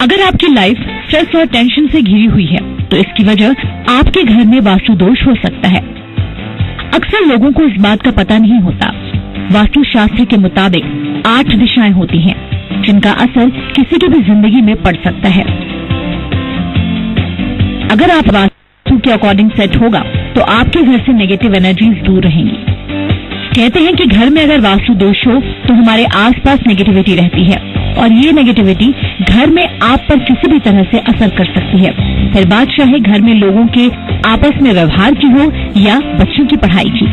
अगर आपकी life stress और टेंशन से घिरी हुई है तो इसकी वजह आपके घर में वास्तु दोष हो सकता है। अक्सर लोगों को इस बात का पता नहीं होता। वास्तु शास्त्र के मुताबिक 8 दिशाएं होती हैं, जिनका असर किसी की भी जिंदगी में पड़ सकता है। अगर आप वास्तु के अकॉर्डिंग सेट होगा तो आपके घर से नेगेटिव एनर्जीज दूर रहेंगी। कहते हैं कि घर में अगर वास्तु दोष हो तो हमारे आसपास नेगेटिविटी रहती है और ये नेगेटिविटी घर में आप पर किसी भी तरह से असर कर सकती है। फिर बात चाहे घर में लोगों के आपस में व्यवहार की हो या बच्चों की पढ़ाई की।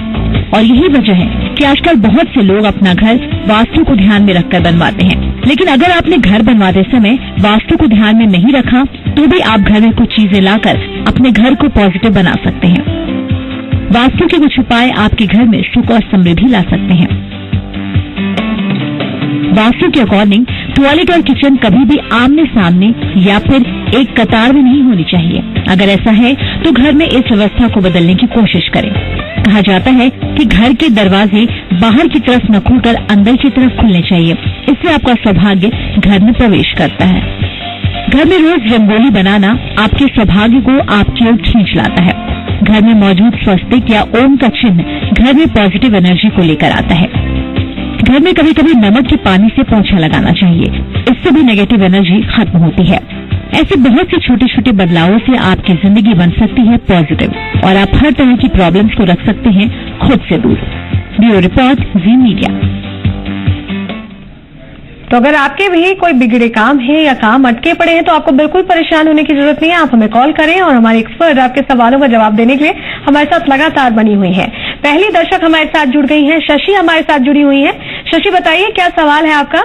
और यही वजह है कि आजकल बहुत से लोग अपना घर वास्तु को ध्यान में रखकर बनवाते हैं। लेकिन अगर आपने घर बनवाते समय वास्तु को ध्यान में नहीं रखा तो भी आप घर में कुछ चीजें लाकर अपने घर को पॉजिटिव बना सकते हैं। वास्तु के कुछ उपाय आपके घर में सुख और समृद्धि ला सकते हैं। वास्तु के अकॉर्डिंग टॉयलेट और किचन कभी भी आमने सामने या फिर एक कतार में नहीं होनी चाहिए। अगर ऐसा है तो घर में इस व्यवस्था को बदलने की कोशिश करें। कहा जाता है कि घर के दरवाजे बाहर की तरफ न खुलकर अंदर की तरफ खुलने चाहिए। इससे आपका सौभाग्य घर में प्रवेश करता है। घर में रोज रंगोली बनाना आपके सौभाग्य को आपकी ओर खींच लाता है। घर में मौजूद स्वस्तिक या ओम का चिन्ह घर में पॉजिटिव एनर्जी को लेकर आता है। घर में कभी कभी नमक के पानी से पोंछा लगाना चाहिए, इससे भी नेगेटिव एनर्जी खत्म होती है। ऐसे बहुत से छोटे छोटे बदलावों से आपकी जिंदगी बन सकती है पॉजिटिव और आप हर तरह की प्रॉब्लम्स को रख सकते हैं खुद से दूर। ब्यूरो रिपोर्ट, जी मीडिया। तो अगर आपके भी कोई बिगड़े काम है या काम अटके पड़े हैं तो आपको बिल्कुल परेशान होने की जरूरत नहीं है। आप हमें कॉल करें और हमारे एक्सपर्ट आपके सवालों का जवाब देने के लिए हमारे साथ लगातार बनी हुई है। पहली दर्शक हमारे साथ जुड़ गई हैं, शशि हमारे साथ जुड़ी हुई हैं। शशि, बताइए क्या सवाल है आपका?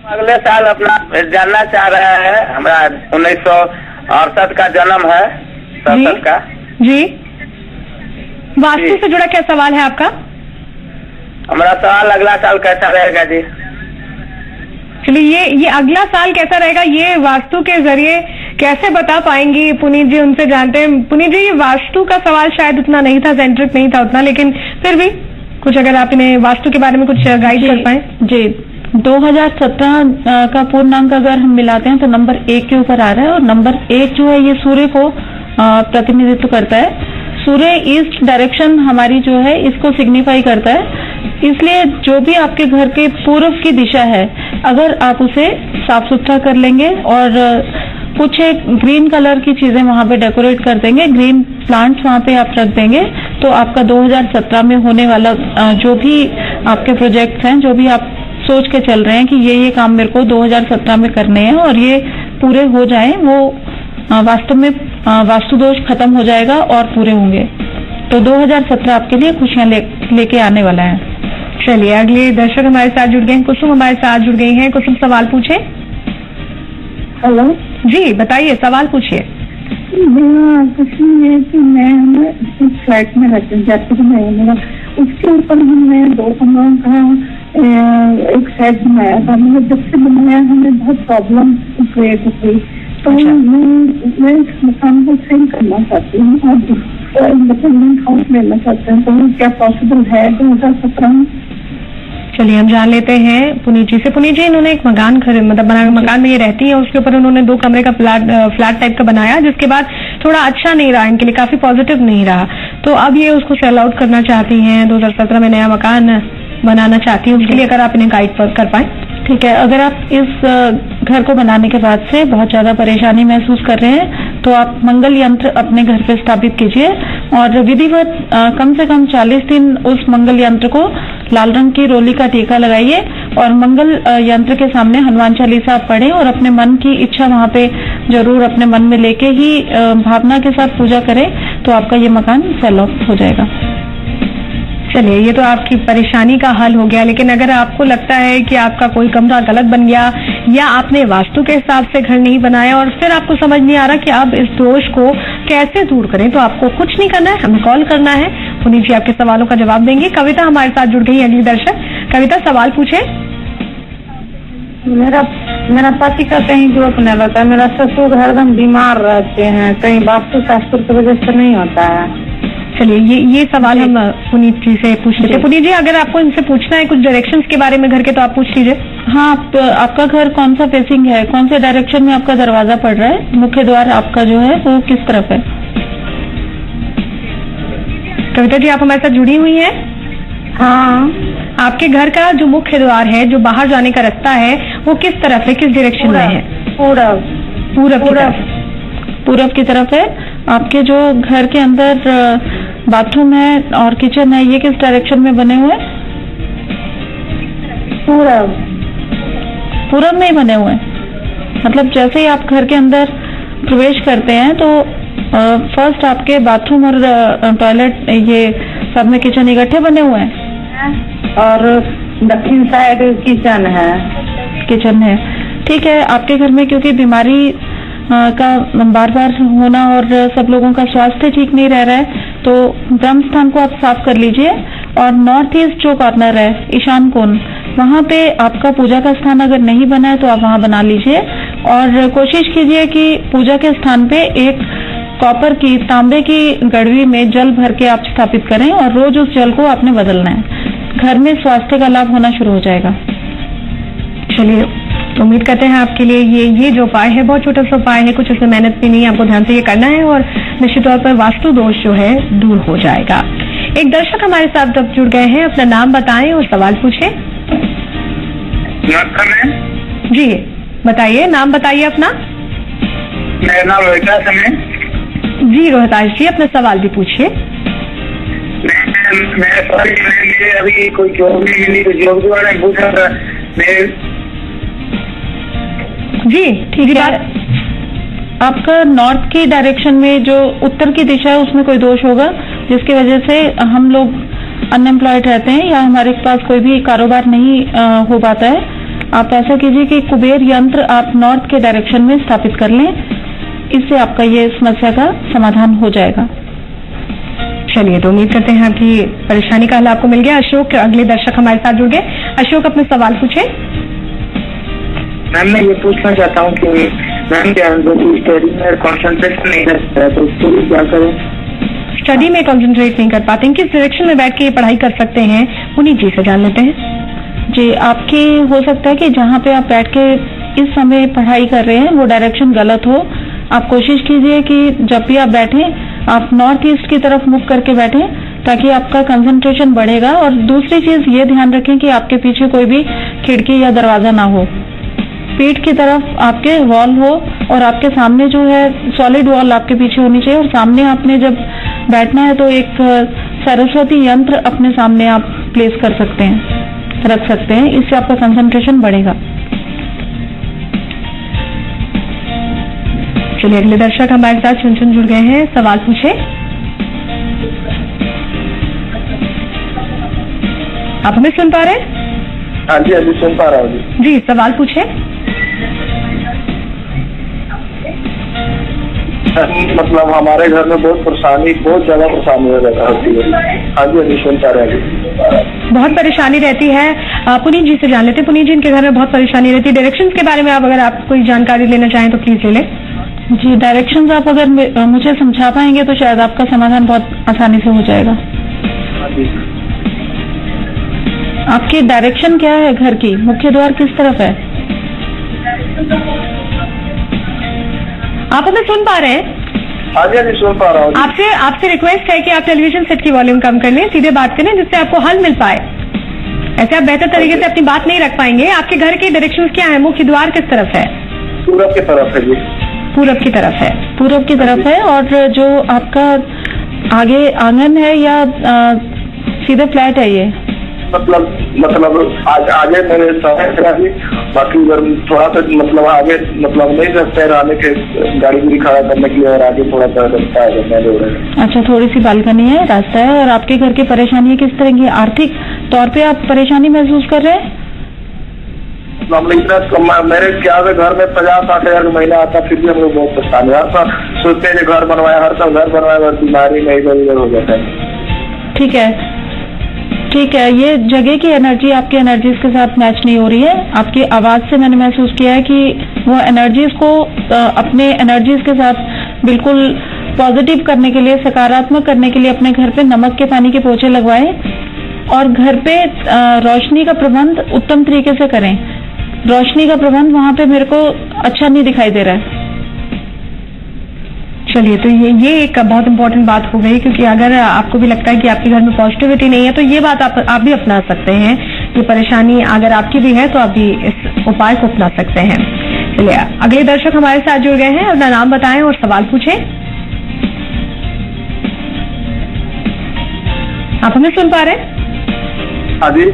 अगले साल अपना जानना चाह रहा है। हमारा 1968 का जन्म है, 67 का। जी, वास्तु से जुड़ा क्या सवाल है आपका? हमारा सवाल अगला साल कैसा रहेगा जी? चलिए, ये अगला साल कैसा रहेगा ये वास्तु के जरिए कैसे बता पाएंगी पुनीत जी? उनसे जानते हैं। पुनीत जी, ये वास्तु का सवाल शायद उतना नहीं था, सेंट्रिक नहीं था उतना, लेकिन फिर भी कुछ अगर आप इन्हें वास्तु के बारे में कुछ गाइड कर पाए। जी, 2017 का पूर्णांक अगर हम मिलाते हैं तो नंबर 1 के ऊपर आ रहा है और नंबर 1 जो है ये सूर्य को प्रतिनिधित्व करता है। सूर्य ईस्ट डायरेक्शन हमारी जो है इसको सिग्निफाई करता है। इसलिए जो भी आपके घर के पूर्व की दिशा है, अगर आप उसे साफ सुथरा कर लेंगे और कुछ एक ग्रीन कलर की चीजें वहां पे डेकोरेट कर देंगे, ग्रीन प्लांट्स वहां पे आप रख देंगे, तो आपका 2017 में होने वाला जो भी आपके प्रोजेक्ट्स हैं, जो भी आप सोच के चल रहे हैं कि ये काम मेरे को 2017 में करने हैं और ये पूरे हो जाएं, वो वास्तव में वास्तु दोष खत्म हो जाएगा और पूरे होंगे। तो 2017 आपके लिए खुशियां लेके आने वाला है। चलिए, अगले दर्शक हमारे साथ जुड़ गए हैं। कुसुम हमारे साथ जुड़ गई हैं। कुसुम, सवाल पूछे। हेलो जी, बताइए, सवाल पूछिए। कुछ ये कि मैं फ्लैट में रहती हूँ, जयपुर में है मेरा। उसके ऊपर हमने 2 कमरों का एक सेट बनाया था। मैंने जब से बनाया हमें बहुत प्रॉब्लम क्रिएट हुई। तो मैं इस मकान को सेल करना चाहती हूँ और इंडिपेंडेंट हाउस लेना चाहते हैं। तो क्या पॉसिबल है 2017 में? चलिए, हम जान लेते हैं पुनीत जी से। पुनीत जी, इन्होंने एक मकान मकान में ये रहती है, उसके ऊपर उन्होंने 2 कमरे का फ्लैट टाइप का बनाया, जिसके बाद थोड़ा अच्छा नहीं रहा, इनके लिए काफी पॉजिटिव नहीं रहा। तो अब ये उसको सेल आउट करना चाहती हैं, 2017 में नया मकान बनाना चाहती है। उसके लिए अगर आप इन्हें गाइड कर पाए। ठीक है, अगर आप इस घर को बनाने के बाद से बहुत ज्यादा परेशानी महसूस कर रहे हैं तो आप मंगल यंत्र अपने घर पे स्थापित कीजिए और विधिवत कम से कम 40 दिन उस मंगल यंत्र को लाल रंग की रोली का टीका लगाइए और मंगल यंत्र के सामने हनुमान चालीसा आप पढ़ें और अपने मन की इच्छा वहां पे जरूर अपने मन में लेके ही भावना के साथ पूजा करें, तो आपका ये मकान सेल ऑफ हो जाएगा। चलिए, ये तो आपकी परेशानी का हल हो गया। लेकिन अगर आपको लगता है कि आपका कोई कमरा गलत बन गया या आपने वास्तु के हिसाब से घर नहीं बनाया और फिर आपको समझ नहीं आ रहा कि आप इस दोष को कैसे दूर करें, तो आपको कुछ नहीं करना है, हमें कॉल करना है। पुनीत जी आपके सवालों का जवाब देंगे। कविता हमारे साथ जुड़ गई अगली दर्शक। कविता, सवाल पूछे। मेरा पति का कहीं जॉब नहीं रहता है। मेरा ससुर हरदम बीमार रहते हैं, कहीं वास्तु शास्त्र की वजह से नहीं होता है। चलिए ये सवाल हम पुनीत जी से पूछ लेते हैं। पुनीत जी, अगर आपको इनसे पूछना है कुछ डायरेक्शंस के बारे में घर के, तो आप पूछ लीजिए। हाँ, आपका घर कौन सा फेसिंग है, कौन से डायरेक्शन में आपका दरवाजा पड़ रहा है, मुख्य द्वार आपका जो है वो किस तरफ है? कविता जी, आप हमारे साथ जुड़ी हुई हैं? हाँ, आपके घर का जो मुख्य द्वार है, जो बाहर जाने का रास्ता है, वो किस तरफ है, किस डायरेक्शन में है? पूरब। पूरब की तरफ है। आपके जो घर के अंदर बाथरूम है और किचन है, ये किस डायरेक्शन में बने हुए हैं? पूरब में ही बने हुए हैं। मतलब जैसे ही आप घर के अंदर प्रवेश करते हैं तो फर्स्ट आपके बाथरूम और टॉयलेट, ये सब में किचन इकट्ठे बने हुए हैं और दक्षिण साइड किचन है। ठीक है। आपके घर में क्योंकि बीमारी का बार बार होना और सब लोगों का स्वास्थ्य ठीक नहीं रह रहा है, तो ब्रह्म स्थान को आप साफ कर लीजिए और नॉर्थ ईस्ट जो कॉर्नर है, ईशान कोण, वहां पे आपका पूजा का स्थान अगर नहीं बना है तो आप वहां बना लीजिए और कोशिश कीजिए कि पूजा के स्थान पे एक कॉपर की, तांबे की गड़वी में जल भर के आप स्थापित करें और रोज उस जल को आपने बदलना है। घर में स्वास्थ्य का लाभ होना शुरू हो जाएगा। चलिए, उम्मीद करते हैं आपके लिए ये जो उपाय है बहुत छोटा सा उपाय है, कुछ उसमें मेहनत भी नहीं है, आपको ध्यान से ये करना है और निश्चित तौर पर वास्तु दोष जो है दूर हो जाएगा। एक दर्शक हमारे साथ अब जुड़ गए हैं, अपना नाम बताएं और सवाल पूछें। जी बताइए, नाम बताइए अपना। मेरा नाम रोहितास है। जी रोहितास जी, अपना सवाल भी पूछिए। मैं अभी कोई जॉब नहीं मिली, तो जॉब के बारे में पूछा था। जी ठीक है। आपका नॉर्थ की डायरेक्शन में जो उत्तर की दिशा है उसमें कोई दोष होगा, जिसकी वजह से हम लोग अनएम्प्लॉयड रहते हैं या हमारे पास कोई भी कारोबार नहीं हो पाता है। आप ऐसा कीजिए कि कुबेर यंत्र आप नॉर्थ के डायरेक्शन में स्थापित कर लें, इससे आपका ये समस्या का समाधान हो जाएगा। चलिए, तो उम्मीद करते हैं आपकी परेशानी का हल आपको मिल गया। अशोक अगले दर्शक हमारे साथ जुड़ गए। अशोक, अपने सवाल पूछे। मैम, मैं ये पूछना चाहता हूँ कि मैम क्या स्टडी में कंसंट्रेशन नहीं करता है, तो उसके लिए क्या करें? स्टडी में कंसंट्रेट नहीं कर पाते हैं, किस डायरेक्शन में बैठ के ये पढ़ाई कर सकते हैं, उन्हीं जी से जान लेते हैं। जी, आपकी हो सकता है कि जहाँ पे आप बैठ के इस समय पढ़ाई कर रहे हैं वो डायरेक्शन गलत हो। आप कोशिश कीजिए कि जब भी आप बैठें आप नॉर्थ ईस्ट की तरफ मुख करके बैठें, ताकि आपका कंसंट्रेशन बढ़ेगा। और दूसरी चीज ये ध्यान रखें कि आपके पीछे कोई भी खिड़की या दरवाजा ना हो, पीठ की तरफ आपके वॉल हो और आपके सामने जो है सॉलिड वॉल आपके पीछे होनी चाहिए। और सामने आपने जब बैठना है तो एक सरस्वती यंत्र अपने सामने आप प्लेस कर सकते हैं, रख सकते हैं, इससे आपका कंसंट्रेशन बढ़ेगा। चलिए, अगले दर्शक हमारे साथ चुन जुड़ गए हैं, सवाल पूछे। आप हमें सुन पा रहे हैं? हाँ जी, अभी सुन पा रहा हूँ जी, सवाल पूछे। मतलब हमारे घर में बहुत ज्यादा परेशानी होती है। हाँ जी, अभी सुन पा रहे हैं। बहुत परेशानी रहती है। पुनीत जी से जान लेते हैं। पुनीत जी, इनके घर में बहुत परेशानी रहती है। डायरेक्शंस के बारे में अगर आप कोई जानकारी लेना चाहें तो प्लीज ले लें। जी, डायरेक्शंस आप अगर मुझे समझा पाएंगे तो शायद आपका समाधान बहुत आसानी से हो जाएगा। आपकी डायरेक्शन क्या है घर की, मुख्य द्वार किस तरफ है? आप हमें सुन पा रहे हैं? हाँ जी, अभी सुन पा रहा हूँ। आपसे रिक्वेस्ट है कि आप टेलीविजन सेट की वॉल्यूम कम कर लें, सीधे बात करें, जिससे आपको हल मिल पाए। ऐसे आप बेहतर तरीके से अपनी बात नहीं रख पाएंगे। आपके घर के डायरेक्शन क्या है, मुख्य द्वार किस तरफ है? पूरब की तरफ है जी। पूरब की तरफ है। पूरब की तरफ है। और जो आपका आगे आंगन है या सीधे फ्लैट है ये? मतलब आगे मेरे समय बाकी उधर थोड़ा सा मतलब आगे मतलब नहीं सकते रहने के, गाड़ी खड़ा करने के लिए, और आगे थोड़ा सा रास्ता है। अच्छा, थोड़ी सी बालकनी है, रास्ता है। और आपके घर की परेशानी किस तरह की, आर्थिक तौर पे आप परेशानी महसूस कर रहे हैं? मेरे क्या है, घर में 50-60 हजार का महीना आता, फिर भी हम लोग बहुत परेशान है। हर साल सोचते हैं घर बनवाया, हर साल घर बनवाया, बीमारी में इधर उधर हो जाता है। ठीक है, ये जगह की एनर्जी आपकी एनर्जीज के साथ मैच नहीं हो रही है। आपकी आवाज से मैंने महसूस किया है कि वो एनर्जीज को अपने एनर्जीज के साथ बिल्कुल पॉजिटिव करने के लिए, सकारात्मक करने के लिए अपने घर पे नमक के पानी के पोछे लगवाएं और घर पे रोशनी का प्रबंध उत्तम तरीके से करें। रोशनी का प्रबंध वहां पे मेरे को अच्छा नहीं दिखाई दे रहा है। चलिए, तो ये एक बहुत इंपॉर्टेंट बात हो गई, क्योंकि अगर आपको भी लगता है कि आपके घर में पॉजिटिविटी नहीं है तो ये बात आप भी अपना सकते हैं। ये परेशानी अगर आपकी भी है तो आप भी इस उपाय को अपना सकते हैं। चलिए, अगले दर्शक हमारे साथ जुड़ गए हैं। अपना नाम बताएं और सवाल पूछें। आप हमें सुन पा रहे हैं? हाँ जी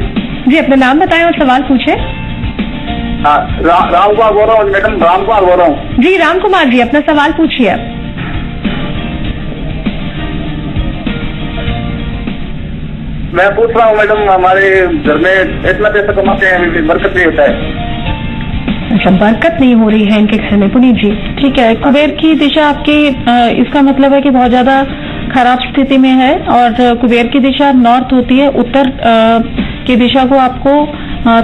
जी, अपना नाम बताएं और सवाल पूछें। हाँ, राम कुमार बोल रहा हूँ मैडम, राम कुमार बोल रहा हूँ। जी राम कुमार जी, अपना सवाल पूछिए। मैं पूछ रहा हूँ मैडम, हमारे घर में इतना पैसा कमाते हैं, बरकत नहीं होता है। अच्छा, बरकत नहीं हो रही है इनके घर में। पुनीत जी, ठीक है, कुबेर की दिशा आपकी इसका मतलब है कि बहुत ज्यादा खराब स्थिति में है और कुबेर की दिशा नॉर्थ होती है। उत्तर की दिशा को आपको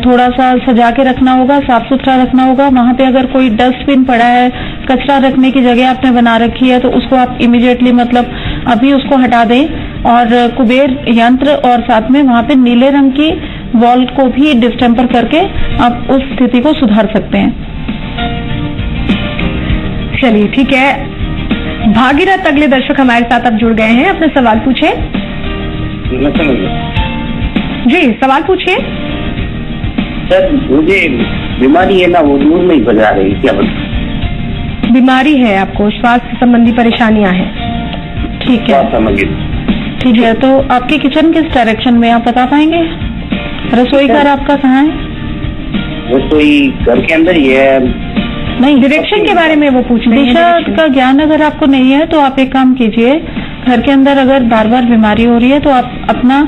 थोड़ा सा सजा के रखना होगा, साफ सुथरा रखना होगा। वहां पे अगर कोई डस्टबिन पड़ा है, कचरा रखने की जगह आपने बना रखी है, तो उसको आप इमीडिएटली मतलब अभी उसको हटा दें और कुबेर यंत्र और साथ में वहां पे नीले रंग की वॉल को भी डिस्टेम्पर करके आप उस स्थिति को सुधार सकते हैं। चलिए ठीक है। भागीरथ अगले दर्शक हमारे साथ अब जुड़ गए हैं। अपने सवाल पूछे। जी, सवाल पूछिए। सर, मुझे बीमारी है ना, वो दूर नहीं बजा रही, क्या बताऊं? बीमारी है आपको, स्वास्थ्य संबंधी परेशानियां हैं। ठीक है, ठीक है। तो आपके किचन किस डायरेक्शन में, आप बता पाएंगे? रसोई घर आपका कहाँ है? रसोई घर के अंदर ही है। नहीं, डायरेक्शन के बारे में वो पूछ रहे हैं। दिशा का ज्ञान अगर आपको नहीं है तो आप एक काम कीजिए, घर के अंदर अगर बार बार बीमारी हो रही है तो आप अपना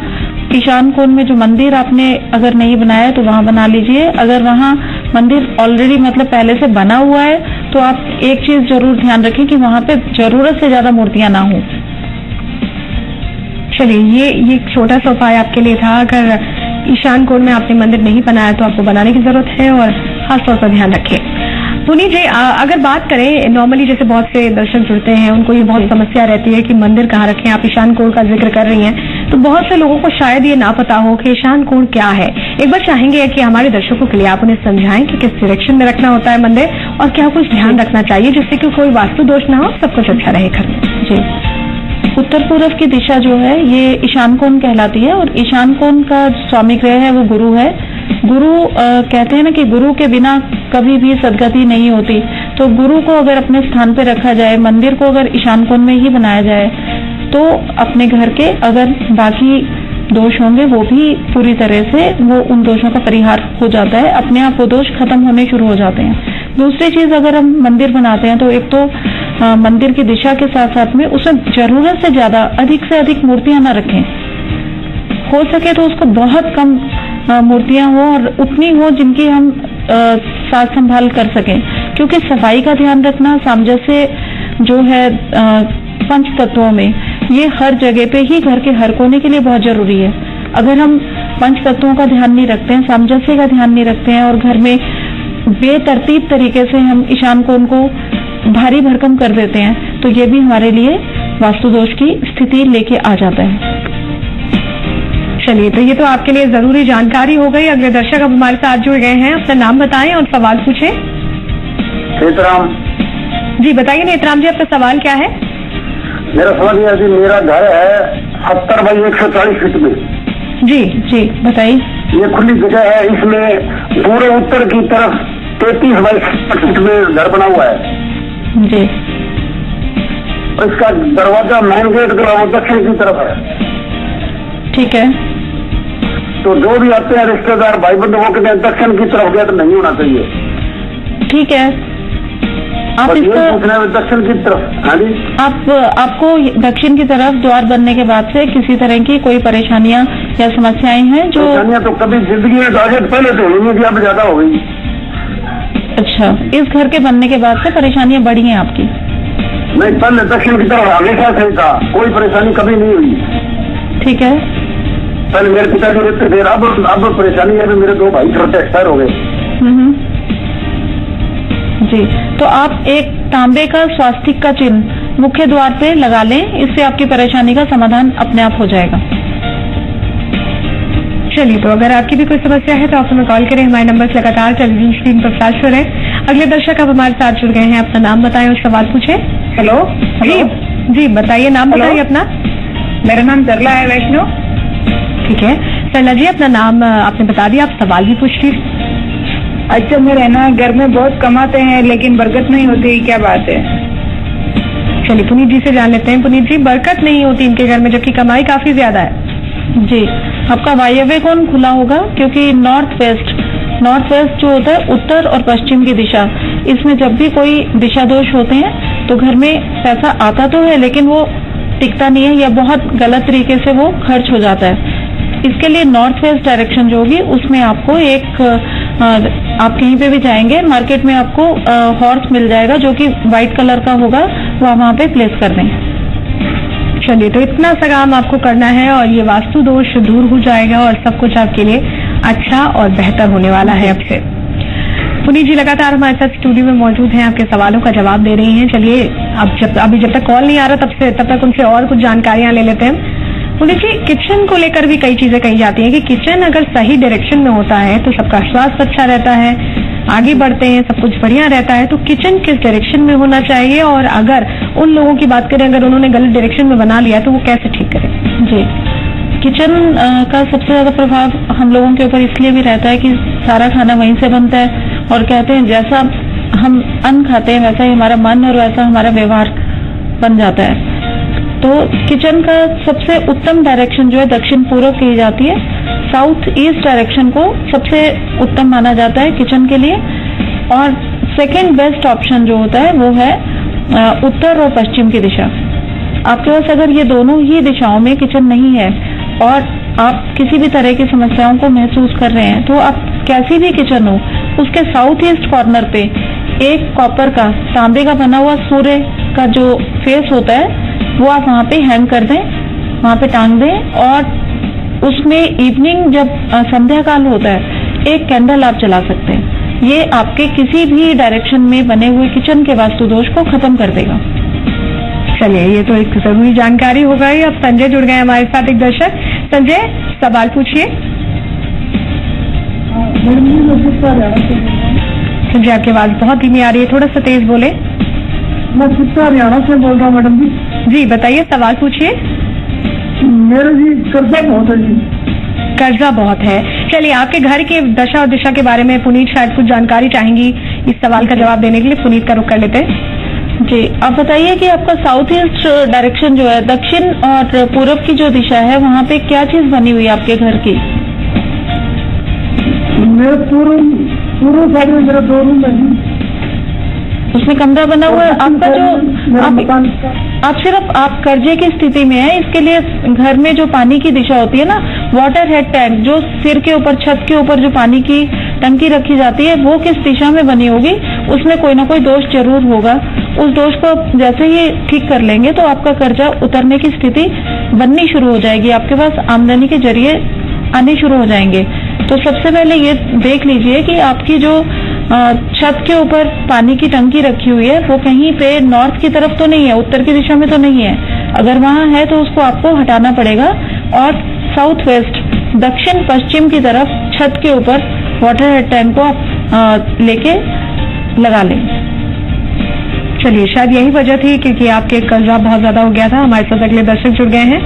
ईशान कोण में जो मंदिर आपने अगर नहीं बनाया है तो वहां बना लीजिए। अगर वहां मंदिर ऑलरेडी मतलब पहले से बना हुआ है तो आप एक चीज जरूर ध्यान रखें कि वहां पे जरूरत से ज्यादा मूर्तियां ना हो। चलिए, ये छोटा सा उपाय आपके लिए था। अगर ईशान कोण में आपने मंदिर नहीं बनाया तो आपको बनाने की जरूरत है और खासतौर पर ध्यान रखें। पुनीत जी, अगर बात करें नॉर्मली, जैसे बहुत से दर्शक जुड़ते हैं उनको ये बहुत समस्या रहती है कि मंदिर कहाँ रखें। आप ईशान कोण का जिक्र कर रही हैं, तो बहुत से लोगों को शायद ये ना पता हो कि ईशान कोण क्या है। एक बार चाहेंगे कि हमारे दर्शकों के लिए आप उन्हें समझाएं कि किस डायरेक्शन में रखना होता है मंदिर और क्या कुछ ध्यान रखना चाहिए जिससे कि कोई वास्तु दोष ना हो, सब कुछ अच्छा रहे घर में। जी, उत्तर पूर्व की दिशा जो है ये ईशान कोण कहलाती है और ईशान कोण का स्वामी ग्रह है वो गुरु है। गुरु कहते हैं ना कि गुरु के बिना कभी भी सदगति नहीं होती। तो गुरु को अगर अपने स्थान पे रखा जाए, मंदिर को अगर ईशान कोण में ही बनाया जाए तो अपने घर के अगर बाकी दोष होंगे वो भी पूरी तरह से वो उन दोषों का परिहार हो जाता है, अपने आप वो दोष खत्म होने शुरू हो जाते हैं। दूसरी चीज, अगर हम मंदिर बनाते हैं तो एक तो मंदिर की दिशा के साथ साथ में उसमें जरूरत से ज्यादा अधिक से अधिक मूर्तियां न रखें। हो सके तो उसको बहुत कम मूर्तियां हो और उतनी हो जिनकी हम साज संभाल कर सकें, क्योंकि सफाई का ध्यान रखना, सामंजस्य जो है पंच तत्वों में, ये हर जगह पे ही घर के हर कोने के लिए बहुत जरूरी है। अगर हम पंच तत्वों का ध्यान नहीं रखते हैं, सामंजस्य का ध्यान नहीं रखते हैं और घर में बेतरतीब तरीके से हम ईशान कोण को भारी भरकम कर देते हैं तो ये भी हमारे लिए वास्तु दोष की स्थिति लेके आ जाता है। चलिए, तो ये तो आपके लिए जरूरी जानकारी हो गई। अगले दर्शक अब हमारे साथ जुड़ गए हैं। अपना नाम बताएं और सवाल पूछें। नेतराम जी, बताइए नेतराम जी, आपका सवाल क्या है? मेरा सवाल ये है कि मेरा घर है 70 बाई 140 फीट में। जी जी, बताइए। ये खुली जगह है, इसमें पूरे उत्तर की तरफ 33 बाई 60 फीट में घर बना हुआ है जी। और इसका दरवाजा मेन गेट दक्षिण की तरफ है। ठीक है, तो जो भी आते हैं रिश्तेदार भाई बंधु वो कहते हैं दक्षिण की तरफ गेट नहीं होना चाहिए। ठीक है, आप इसको दक्षिण की तरफ। हाँ जी, आपको दक्षिण की तरफ द्वार बनने के बाद से किसी तरह की कोई परेशानियां या समस्याएं हैं? जो परेशानियां तो कभी जिंदगी में पहले तो हुई नहीं, अब ज्यादा हो गई। अच्छा, इस घर के बनने के बाद से परेशानियां बढ़ी हैं आपकी? नहीं, पहले दक्षिण की तरफ हमेशा सही था, कोई परेशानी कभी नहीं हुई। ठीक है, पहले मेरे पिताजी रहते थे, अब परेशानी है। मेरे 2 भाई छोटे एक्सपायर हो गए। जी, तो आप एक तांबे का स्वास्तिक का चिन्ह मुख्य द्वार पे लगा लें, इससे आपकी परेशानी का समाधान अपने आप हो जाएगा। चलिए, तो अगर आपकी भी कोई समस्या है तो आप हमें कॉल करें। हमारे नंबर लगातार टेलीविजन स्क्रीन पर फ्लैश हो रहे हैं। अगले दर्शक अब हमारे साथ जुड़ गए हैं, अपना नाम बताएं और सवाल पूछे। हेलो जी बताइए, नाम बताइए अपना। मेरा नाम सरला है, वैष्णो। ठीक है सरला जी, अपना नाम आपने बता दिया, आप सवाल भी पूछ लीजिए। अच्छा, मेरे ना घर में बहुत कमाते हैं लेकिन बरकत नहीं होती, क्या बात है? चलिए पुनीत जी से जान लेते हैं। पुनीत जी, बरकत नहीं होती इनके घर में जबकि कमाई काफी ज्यादा है। जी, आपका वायव्य कोण खुला होगा, क्योंकि नॉर्थ वेस्ट जो होता है उत्तर और पश्चिम की दिशा, इसमें जब भी कोई दिशा दोष होते हैं तो घर में पैसा आता तो है लेकिन वो टिकता नहीं है या बहुत गलत तरीके से वो खर्च हो जाता है। इसके लिए नॉर्थ वेस्ट डायरेक्शन जो होगी उसमें आपको एक आप कहीं पे भी जाएंगे मार्केट में आपको हॉर्स मिल जाएगा जो कि व्हाइट कलर का होगा, वो आप वहाँ पे प्लेस कर दें। चलिए, तो इतना सा काम आपको करना है और ये वास्तु दोष दूर हो जाएगा और सब कुछ आपके लिए अच्छा और बेहतर होने वाला है। अब से पुनीत जी लगातार हमारे साथ स्टूडियो में मौजूद हैं, आपके सवालों का जवाब दे रही हैं। चलिए, अब जब तक कॉल नहीं आ रहा तब तक उनसे और कुछ जानकारियां ले लेते हैं। पुनीत जी, किचन को लेकर भी कई चीजें कही जाती हैं कि किचन अगर सही डायरेक्शन में होता है तो सबका स्वास्थ्य अच्छा रहता है, आगे बढ़ते हैं, सब कुछ बढ़िया रहता है। तो किचन किस डायरेक्शन में होना चाहिए, और अगर उन लोगों की बात करें अगर उन्होंने गलत डायरेक्शन में बना लिया तो वो कैसे ठीक करें? जी, किचन का सबसे ज्यादा प्रभाव हम लोगों के ऊपर इसलिए भी रहता है कि सारा खाना वहीं से बनता है और कहते हैं जैसा हम अन्न खाते हैं वैसा ही हमारा मन और वैसा हमारा व्यवहार बन जाता है। तो किचन का सबसे उत्तम डायरेक्शन जो है दक्षिण पूर्व कही जाती है। साउथ ईस्ट डायरेक्शन को सबसे उत्तम माना जाता है किचन के लिए, और सेकंड बेस्ट ऑप्शन जो होता है वो है उत्तर और पश्चिम की दिशा। आपके पास अगर ये दोनों ही दिशाओं में किचन नहीं है और आप किसी भी तरह की समस्याओं को महसूस कर रहे हैं तो आप कैसी भी किचन हो उसके साउथ ईस्ट कॉर्नर पे एक कॉपर का तांबे का बना हुआ सूर्य का जो फेस होता है वो आप वहाँ पे हैंग कर दें, वहाँ पे टांग दें, और उसमें इवनिंग जब संध्या काल होता है एक कैंडल आप जला सकते हैं। ये आपके किसी भी डायरेक्शन में बने हुए किचन के वास्तु दोष को खत्म कर देगा। चलिए, ये तो एक जरूरी जानकारी हो गई। अब संजय जुड़ गए हमारे साथ, एक दर्शक। संजय, सवाल पूछिए। संजय, आपकी आवाज बहुत धीमी आ रही है, थोड़ा सा तेज बोले। मैं हरियाणा से बोल रहा हूँ मैडम जी। जी बताइए, सवाल पूछिए। मेरा जी कर्जा बहुत है जी। कर्जा बहुत है। चलिए, आपके घर के दशा और दिशा के बारे में पुनीत शायद कुछ जानकारी चाहेंगी, इस सवाल का जवाब देने के लिए पुनीत का रुख कर लेते हैं। जी, आप बताइए कि आपका साउथ ईस्ट डायरेक्शन जो है दक्षिण और पूर्व की जो दिशा है वहाँ पे क्या चीज बनी हुई है आपके घर की? मेरे पूर्व साइड में मेरा 2 रूम है, उसमें कमरा बना हुआ है आपका। जो आप सिर्फ आप कर्जे की स्थिति में है, इसके लिए घर में जो पानी की दिशा होती है ना, वाटर हेड टैंक जो सिर के ऊपर छत के ऊपर जो पानी की टंकी रखी जाती है वो किस दिशा में बनी होगी, उसमें कोई ना कोई दोष जरूर होगा। उस दोष को जैसे ही ठीक कर लेंगे तो आपका कर्जा उतरने की स्थिति बननी शुरू हो जाएगी, आपके पास आमदनी के जरिए आने शुरू हो जाएंगे। तो सबसे पहले ये देख लीजिए कि आपकी जो छत के ऊपर पानी की टंकी रखी हुई है वो कहीं पे नॉर्थ की तरफ तो नहीं है, उत्तर की दिशा में तो नहीं है। अगर वहां है तो उसको आपको हटाना पड़ेगा और साउथ वेस्ट दक्षिण पश्चिम की तरफ छत के ऊपर वाटर हेड टैंक को आप लेके लगा लें। चलिए, शायद यही वजह थी क्योंकि आपके कर्जा बहुत ज्यादा हो गया था। हमारे साथ अगले दर्शक जुड़ गए हैं।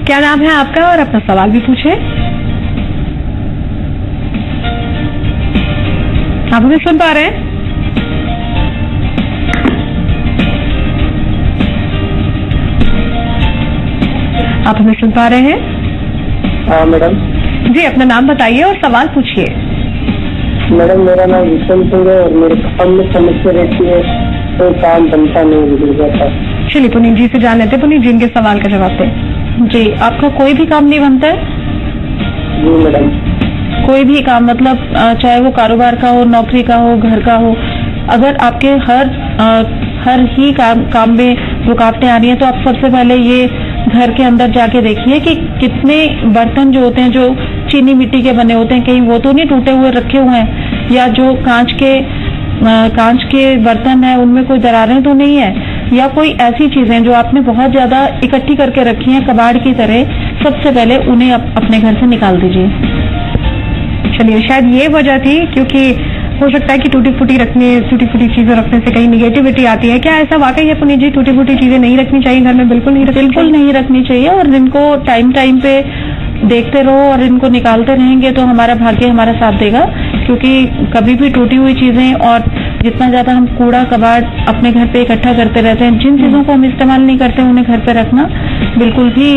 क्या नाम है आपका और अपना सवाल भी पूछे। आप हमें सुन पा रहे हैं? आप हमें सुन पा रहे हैं? हाँ मैडम। जी, अपना नाम बताइए और सवाल पूछिए। मैडम, मेरा नाम विक्रम सिंह है और मेरे काम में समस्या रहती है, तो काम बनता नहीं, बिगड़ जाता। चलिए पुनीत जी से जान लेते। पुनीत जी, इनके सवाल का जवाब दें। जी, आपका कोई भी काम नहीं बनता है? जी मैडम। कोई भी काम मतलब चाहे वो कारोबार का हो, नौकरी का हो, घर का हो, अगर आपके हर ही काम में रुकावटें आ रही हैं तो आप सबसे पहले ये घर के अंदर जाके देखिए कि कितने बर्तन जो होते हैं जो चीनी मिट्टी के बने होते हैं कहीं वो तो नहीं टूटे हुए रखे हुए हैं, या जो कांच के बर्तन हैं उनमें कोई दरारें तो नहीं है। या कोई ऐसी चीजें जो आपने बहुत ज्यादा इकट्ठी करके रखी हैं कबाड़ की तरह, सबसे पहले उन्हें अपने घर से निकाल दीजिए। चलिए, शायद ये वजह थी, क्योंकि हो सकता है कि टूटी फूटी चीजें रखने से कहीं निगेटिविटी आती है। क्या ऐसा वाकई है पुनीत जी, टूटी फूटी चीजें नहीं रखनी चाहिए घर में? बिल्कुल नहीं रखनी चाहिए और इनको टाइम पे देखते रहो और इनको निकालते रहेंगे तो हमारा भाग्य हमारा साथ देगा। क्योंकि कभी भी टूटी हुई चीजें और जितना ज्यादा हम कूड़ा कबाड़ अपने घर पे इकट्ठा करते रहते हैं, जिन चीजों को हम इस्तेमाल नहीं करते उन्हें घर पे रखना बिल्कुल भी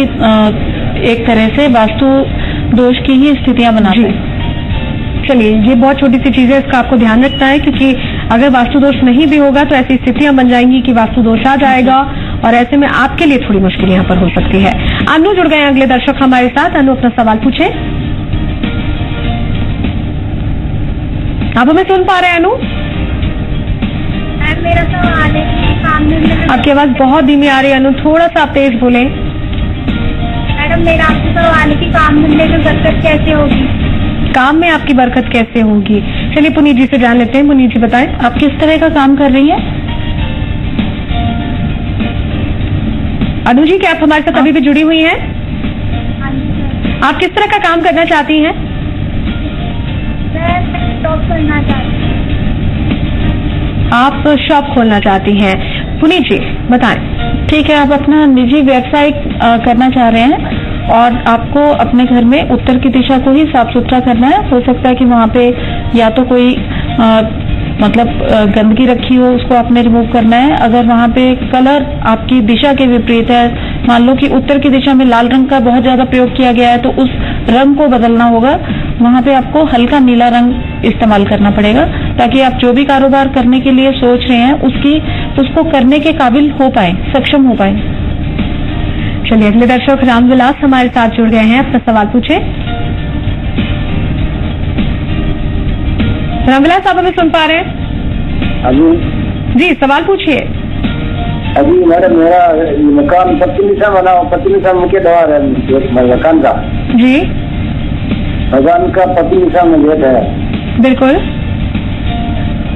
एक तरह से वास्तु दोष की ही स्थितियां बनाते हैं। चलिए, ये बहुत छोटी सी चीज है, इसका आपको ध्यान रखना है, क्योंकि अगर वास्तु दोष नहीं भी होगा तो ऐसी स्थितियां बन जाएंगी कि वास्तु दोष आ जाएगा और ऐसे में आपके लिए थोड़ी मुश्किल यहाँ पर हो सकती है। अनु जुड़ गए अगले दर्शक हमारे साथ। अनु, अपना सवाल पूछे। आप हमें सुन पा रहे हैं अनु? मेरा सवाल है, आपकी आवाज बहुत धीमी आ रही है अनु, थोड़ा सा आप तेज बोले। मैडम, मेरा आपसे सवाल है कि काम धंधे में बरकत कैसे होगी? काम में आपकी बरकत कैसे होगी? चलिए पुनीत जी से जान लेते हैं। पुनीत जी बताएं, आप किस तरह का काम कर रही हैं? अनु जी, क्या आप हमारे साथ अभी भी जुड़ी हुई हैं? आप किस तरह का काम करना चाहती हैं? मैं शॉप करना चाहती हूँ। आप शॉप खोलना चाहती हैं। पुनीत जी बताएं। ठीक है, आप अपना निजी व्यवसाय करना चाह रहे हैं और आपको अपने घर में उत्तर की दिशा को ही साफ सुथरा करना है। हो सकता है कि वहाँ पे या तो कोई गंदगी रखी हो, उसको आपने रिमूव करना है। अगर वहाँ पे कलर आपकी दिशा के विपरीत है, मान लो कि उत्तर की दिशा में लाल रंग का बहुत ज्यादा प्रयोग किया गया है, तो उस रंग को बदलना होगा। वहाँ पे आपको हल्का नीला रंग इस्तेमाल करना पड़ेगा ताकि आप जो भी कारोबार करने के लिए सोच रहे हैं उसको करने के काबिल हो पाए, सक्षम हो पाए। चलिए, अगले दर्शक रामविलास हमारे साथ जुड़ गए हैं। अपना सवाल पूछे। रामविलास, आप हमें सुन पा रहे हैं? अभी जी, सवाल पूछिए। अभी मैडम, मेरा मकान पश्चिम दिशा मुख्य द्वार है मकान का। जी, मकान का पश्चिम दिशा में गेट है। बिल्कुल।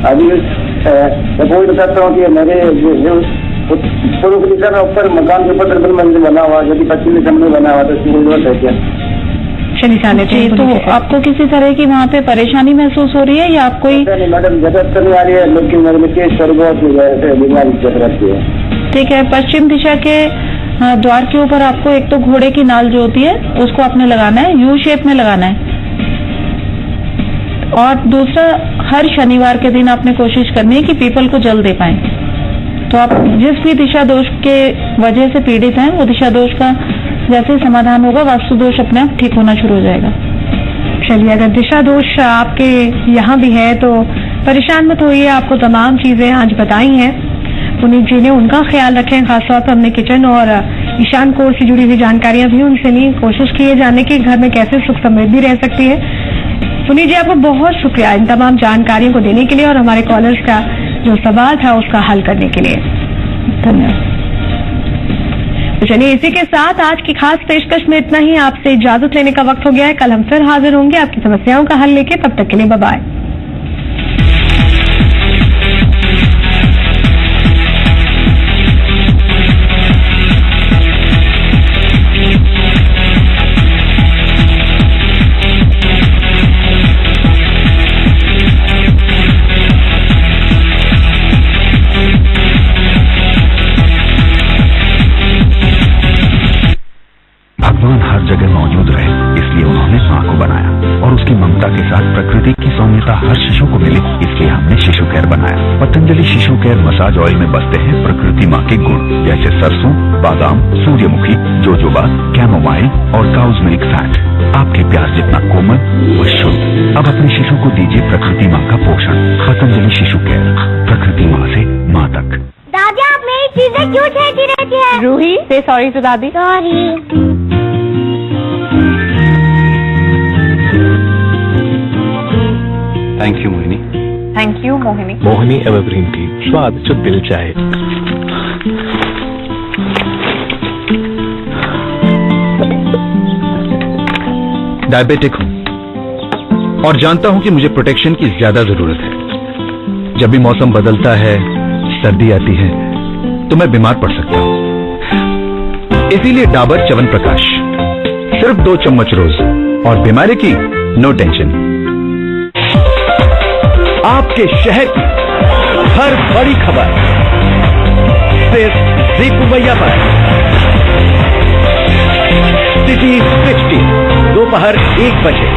अभी मैं कोई बताता हूँ कि मेरे पूर्व दिशा में ऊपर मकान के ऊपर ट्रिपल मंजिल बना हुआ, जो कि पश्चिम दिशा में बना हुआ, तो इसकी जरूरत है क्या? चलिए जाने जी, तो आपको किसी तरह की वहाँ पे परेशानी महसूस हो रही है या आप कोई? मैडम, जरूरत तो नहीं आ रही है, लेकिन मेरे केस पर बहुत बीमारी चल रही है। ठीक है, पश्चिम दिशा के द्वार के ऊपर आपको एक तो घोड़े की नाल जो होती है उसको आपने लगाना है, यू शेप में लगाना है। और दूसरा, हर शनिवार के दिन आपने कोशिश करनी है कि पीपल को जल दे पाए। तो आप जिस भी दिशा दोष के वजह से पीड़ित हैं, वो दिशा दोष का जैसे समाधान होगा, वास्तु दोष अपने आप ठीक होना शुरू हो जाएगा। चलिए, अगर दिशा दोष आपके यहाँ भी है तो परेशान मत होइए। आपको तमाम चीजें आज बताई हैं पुनीत जी ने, उनका ख्याल रखें। खासतौर पर हमने किचन और ईशान कोर से जुड़ी हुई जानकारियां भी उनसे ली। कोशिश की है जानने की घर में कैसे सुख समृद्धि रह सकती है। पुनीत जी, आपको बहुत शुक्रिया इन तमाम जानकारियों को देने के लिए और हमारे कॉलर्स का जो सवाल था उसका हल करने के लिए। धन्यवाद। तो चलिए, इसी के साथ आज की खास पेशकश में इतना ही। आपसे इजाजत लेने का वक्त हो गया है। कल हम फिर हाजिर होंगे आपकी समस्याओं का हल लेके। तब तक के लिए बाय बाय। भगवान हर जगह मौजूद रहे, इसलिए उन्होंने माँ को बनाया और उसकी ममता के साथ प्रकृति की सौम्यता हर शिशु को मिले, इसलिए हमने शिशु केयर बनाया। पतंजलि शिशु केयर मसाज ऑयल में बसते हैं प्रकृति माँ के गुण, जैसे सरसों, बादाम, सूर्यमुखी, जोजोबा, कैमोमाइल और काउज मिल्क फैट। आपके प्यार जितना कोमल वो शुद्ध। अब अपने शिशु को दीजिए प्रकृति माँ का पोषण। पतंजलि शिशु केयर, प्रकृति माँ से माँ तक। दादी, आप मेरी चीजें क्यों छेड़ती रहती है? रूही, से सॉरी टू दादी। Sorry. Thank you Mohini. Thank you Mohini. Mohini evergreen T, स्वाद जो दिल चाहे। डायबिटिक हूँ और जानता हूँ कि मुझे प्रोटेक्शन की ज्यादा जरूरत है। जब भी मौसम बदलता है, सर्दी आती है, तो मैं बीमार पड़ सकता हूं। इसीलिए डाबर च्यवनप्राश सिर्फ 2 चम्मच रोज, और बीमारी की नो टेंशन। आपके शहर की हर बड़ी खबर सिर्फ ज़ी कुवैया पर। सिटी 60 दोपहर 1 बजे।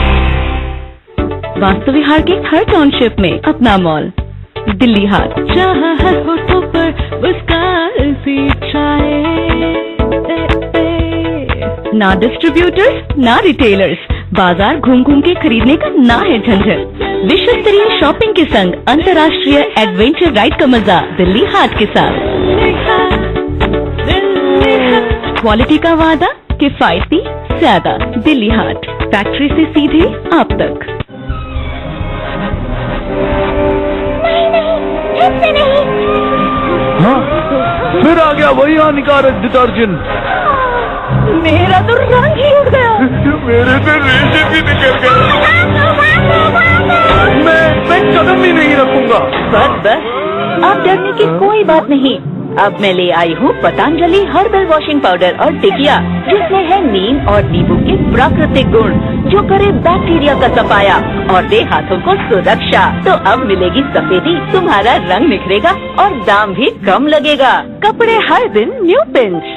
वास्तु विहार के हर टाउनशिप में अपना मॉल दिल्ली हाट, जहां हर होठों पर मुस्कान सी छाए। ना डिस्ट्रीब्यूटर्स ना रिटेलर्स, बाजार घूम घूम के खरीदने का ना है झंझट। विश्व स्तरीय शॉपिंग के संग अंतर्राष्ट्रीय एडवेंचर राइड का मजा दिल्ली हाट के साथ। क्वालिटी का वादा, किफायती ज्यादा। दिल्ली हाट, फैक्ट्री से सीधे आप तक। हाँ, फिर आ गया वही हानिकारक डिटर्जेंट। मेरा तो रंग ही उड़ गया। मेरे से रेशे भी निकल गए। मैं कदम ही नहीं रखूंगा। बस अब डरने की कोई बात नहीं। अब मैं ले आई हूँ पतंजलि हर्बल वॉशिंग पाउडर और टिकिया, जिसमें है नीम और नींबू के प्राकृतिक गुण, जो करे बैक्टीरिया का सफाया और दे हाथों को सुरक्षा। तो अब मिलेगी सफेदी, तुम्हारा रंग निखरेगा और दाम भी कम लगेगा। कपड़े हर दिन न्यू पिंच।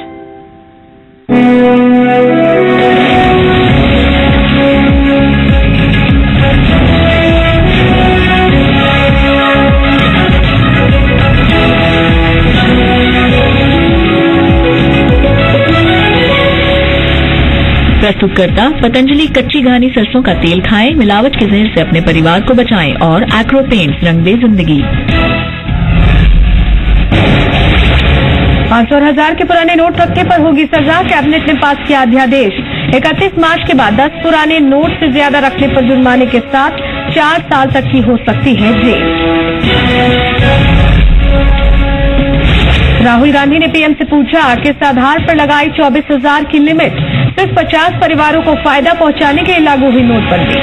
प्रस्तुतकर्ता पतंजलि कच्ची घानी सरसों का तेल खाएं, मिलावट के जहर से अपने परिवार को बचाएं और एक्रो पेंट्स रंग दे जिंदगी। 500 और 1000 के पुराने नोट रखने पर होगी सजा, कैबिनेट ने पास किया अध्यादेश। 31 मार्च के बाद 10 पुराने नोट से ज्यादा रखने पर जुर्माने के साथ 4 साल तक की हो सकती है जेल। राहुल गांधी ने पीएम से पूछा, किस आधार पर लगाई 24,000 की लिमिट? सिर्फ 50 परिवारों को फायदा पहुंचाने के लिए लागू हुई नोटबंदी।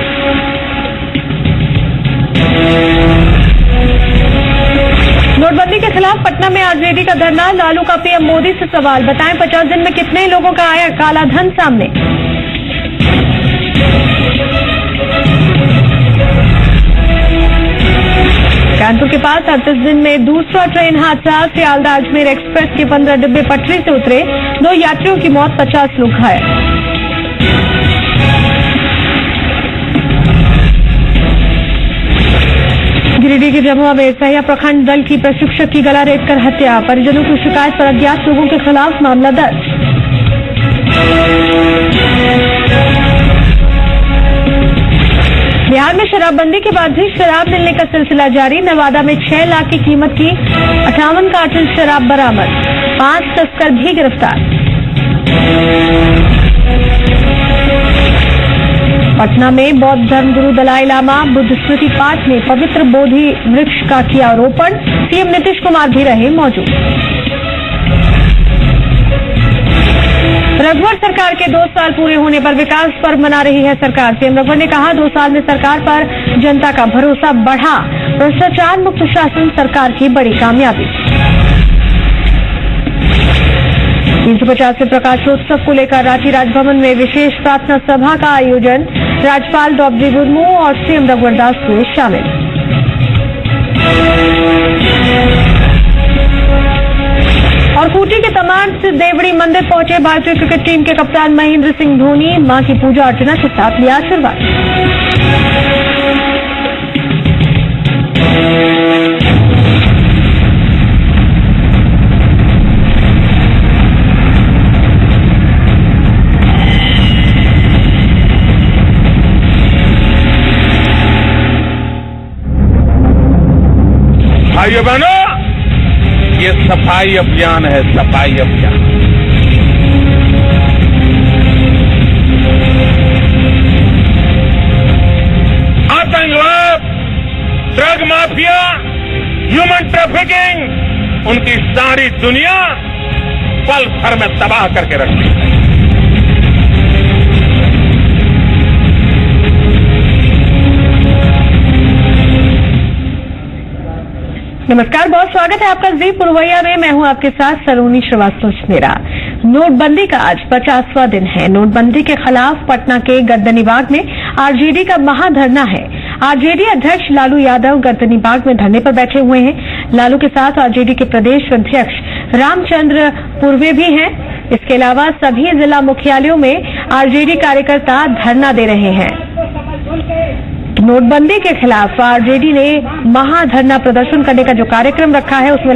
नोटबंदी के खिलाफ पटना में आज रेडी का धरना, लालू का पीएम मोदी से सवाल, बताएं 50 दिन में कितने लोगों का आया काला धन सामने। कानपुर के पास 38 दिन में दूसरा ट्रेन हादसा, सियालदह अजमेर एक्सप्रेस के 15 डिब्बे पटरी से उतरे, 2 यात्रियों की मौत, 50 लोग घायल। गिरिडीह के जमुआ में सहिया प्रखंड दल की प्रशिक्षक की गला रेतकर हत्या, परिजनों की शिकायत पर अज्ञात लोगों के खिलाफ मामला दर्ज। बिहार में शराबबंदी के बाद भी शराब मिलने का सिलसिला जारी, नवादा में 6 लाख की कीमत की 58 कार्टन शराब बरामद, 5 तस्कर भी गिरफ्तार। पटना में बौद्ध धर्मगुरु दलाई लामा बुद्ध स्मृति पाठ में पवित्र बोधि वृक्ष का किया रोपण, सीएम नीतीश कुमार भी रहे मौजूद। रघुवर सरकार के 2 साल पूरे होने पर विकास पर्व मना रही है सरकार। सीएम रघुवर ने कहा, 2 साल में सरकार पर जनता का भरोसा बढ़ा, भ्रष्टाचार मुक्त शासन सरकार की बड़ी कामयाबी। 350वें प्रकाशोत्सव को लेकर रांची राजभवन में विशेष प्रार्थना सभा का आयोजन, राज्यपाल द्रौपदी मुर्मू और सीएम रघुवर दास हुए शामिल। और खूंटी के तमाम से देवड़ी मंदिर पहुंचे भारतीय क्रिकेट टीम के कप्तान महेंद्र सिंह धोनी, मां की पूजा अर्चना के साथ लिया आशीर्वाद। भाइयों बहनों, ये सफाई अभियान है, सफाई अभियान। आतंकवाद, ड्रग माफिया, ह्यूमन ट्रैफिकिंग, उनकी सारी दुनिया पल भर में तबाह करके रखती है। नमस्कार, बहुत स्वागत है आपका जी पुरवैया में। मैं हूं आपके साथ सलोनी श्रीवास्तव छनेरा। नोटबंदी का आज 50वां दिन है। नोटबंदी के खिलाफ पटना के गर्दनीबाग में आरजेडी का महाधरना है। आरजेडी अध्यक्ष लालू यादव गर्दनीबाग में धरने पर बैठे हुए हैं। लालू के साथ आरजेडी के प्रदेश अध्यक्ष रामचंद्र पूर्वे भी हैं। इसके अलावा सभी जिला मुख्यालयों में आरजेडी कार्यकर्ता धरना दे रहे हैं। नोटबंदी के खिलाफ आरजेडी ने महाधरना प्रदर्शन करने का जो कार्यक्रम रखा है उसमें